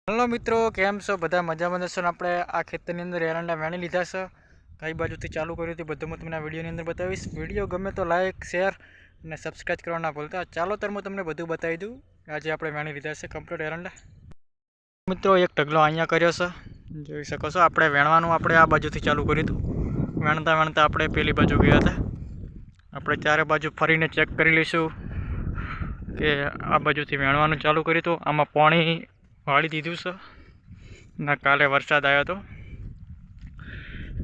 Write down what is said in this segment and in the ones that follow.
Hello मित्रों, केम छो? बधा मजामां छो ने? आपणे आ खेतरनी अंदर एरंडा वेणी लीधा छे। कई बाजुथी चालू कर्युं ते बधुं मैं तमने आ विडियोनी अंदर बतावीश। विडियो गमे तो लाइक, शेर अने सब्सक्राइब करवानुं ना भूलता। चालो तर मैं तमने बधुं बतावी दूँ। आजे आपणे वेणी लीधा छे कम्प्लीट एरंडा। मित्रों, एक ढगलो अहींया कर्यो छे, जोई शको छो। आपणे वेणवानुं आपणे आ बाजुथी चालू कर्युं हतुं। वेणता वेणता आपणे पेली बाजु गया हता। आपणे चारे बाजु फरीने चेक करी लईशुं के आ बाजुथी वेणवानुं चालू कर्युं हतुं। आमां पाणी वाળી દીધું છે ને કાલે વરસાદ આવ્યો હતો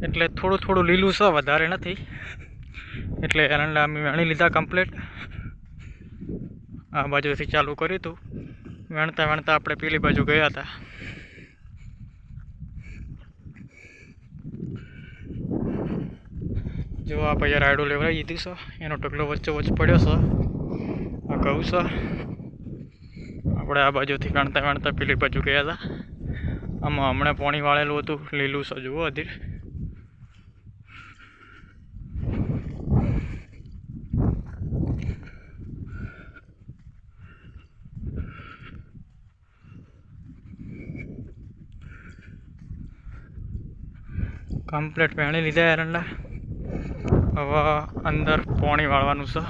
એટલે થોડું થોડું લીલું છે, વધારે નથી. એટલે એરંડા અમે વેણી લીધા કમ્પ્લીટ. આ બાજુથી ચાલુ કર્યું હતું. વેણતા વેણતા આપણે પેલી બાજુ ગયા હતા. જો આ ભાઈએ રાયડું લેવડાવી દીધું છે, એનો ટકલો વચ્ચે વચ્ચે પડ્યો છે. આ ઘઉં છે. આપણે આ બાજુથી વેણતા વેણતા પેલી બાજુ ગયા હતા. આમાં હમણાં પાણી વાળેલું હતું, લીલું છે. જુઓ અધીર. કમ્પ્લીટ વેણી લીધા એરંડા. હવે અંદર પાણી વાળવાનું છે.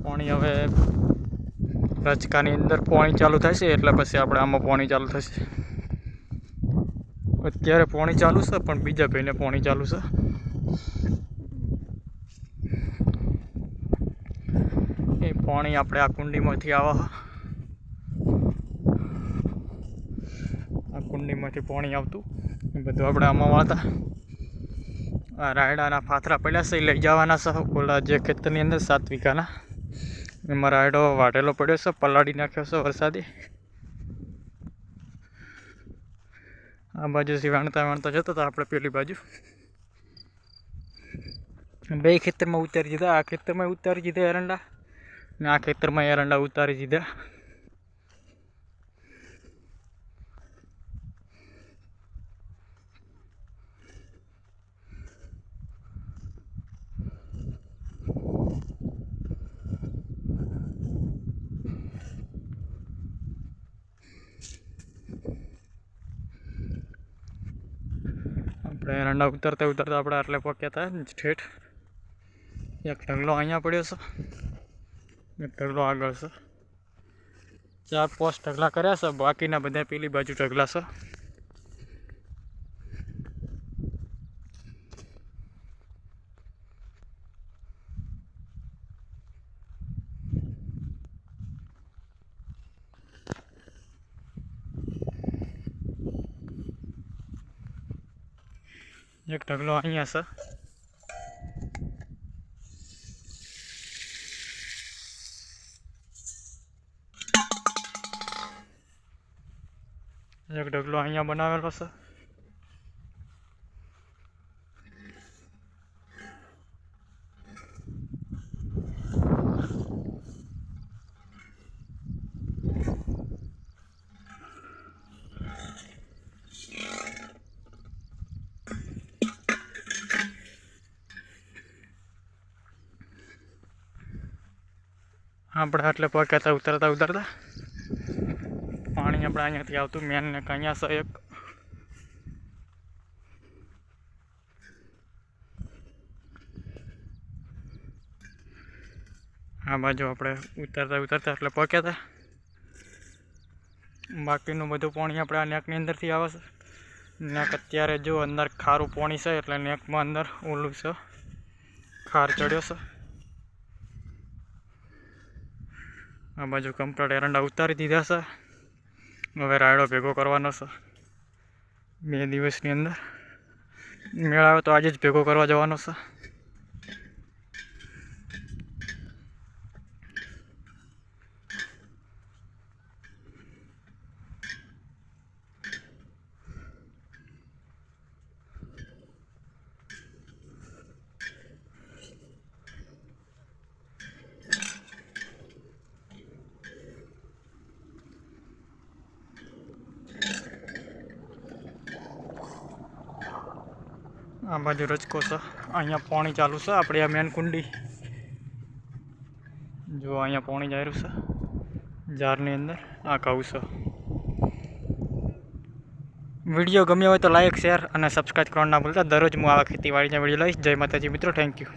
પાણી હવે રચકાની અંદર પાણી ચાલુ થશે એટલે પછી આપણે આમાં પાણી ચાલુ થશે. અત્યારે પાણી ચાલુ છે, પણ બીજા ભાઈને પાણી ચાલુ છે. એ પાણી આપણે આ કુંડીમાંથી આવે. આ કુંડીમાંથી પાણી આવતું એ બધું આપણે આમાં વાળતા. આ રાયડાના ફાથરા પડ્યા છે, એ લઈ જવાના છે. ઓલા જે ખેતરની અંદર 7 વીઘાના એમાં રાયડો વાઢેલો પડ્યો છે, પલાળી નાખ્યો છે વરસાદી. આ બાજુથી વેણતા વેણતા જતો હતા આપણે પેલી બાજુ. બે ખેતરમાં ઉતારી દીધા. આ ખેતરમાં ઉતારી દીધા એરંડા ને આ ખેતરમાં એરંડા ઉતારી દીધા. આપણે એરંડા ઉતરતા ઉતરતા આપણે આટલે પહોંચ્યા હતા ઠેઠ. એક ઢગલો અહીંયા પડ્યો છે, એક ઢગલો આગળ છે. 4-5 ઢગલા કર્યા છે, બાકીના બધા પેલી બાજુ ઢગલા છે. એક ઢગલો અહીંયા છે. એક ઢગલો અહીંયા બનાવેલો છે. આપણે આટલે પહોંચ્યા હતા ઉતરતા ઉતરતા. પાણી આપણે અહીંયાથી આવતું મેન ને અહીંયા છે એક. આ બાજુ આપણે ઉતરતા ઉતરતા એટલે પહોંચ્યા હતા. બાકીનું બધું પાણી આપણે આ નેકની અંદરથી આવે છે. નેક અત્યારે જો અંદર ખારું પાણી છે એટલે નેકમાં અંદર ઓલું છે, ખાર ચડ્યો છે. આ બાજુ કમ્પ્લીટ એરંડા ઉતારી દીધા છે. હવે રાયડો ભેગો કરવાનો છે 2 દિવસની અંદર. મેળ આવે તો આજે જ ભેગો કરવા જવાનો છે. આ બાજુ રચકો છે, અહીંયા પાણી ચાલુ છે. આપણે આ મેન કુંડી જો અહીંયા પાણી જાય રહ્યું છે જારની અંદર. આ ઘઉં છે. વિડીયો ગમ્યો હોય તો લાઇક શેર અને સબસ્ક્રાઈબ કરવાનું ના ભૂલતા. દરરોજ હું આવા ખેતીવાડીના વિડીયો લઈશ. જય માતાજી મિત્રો, થેન્ક યુ.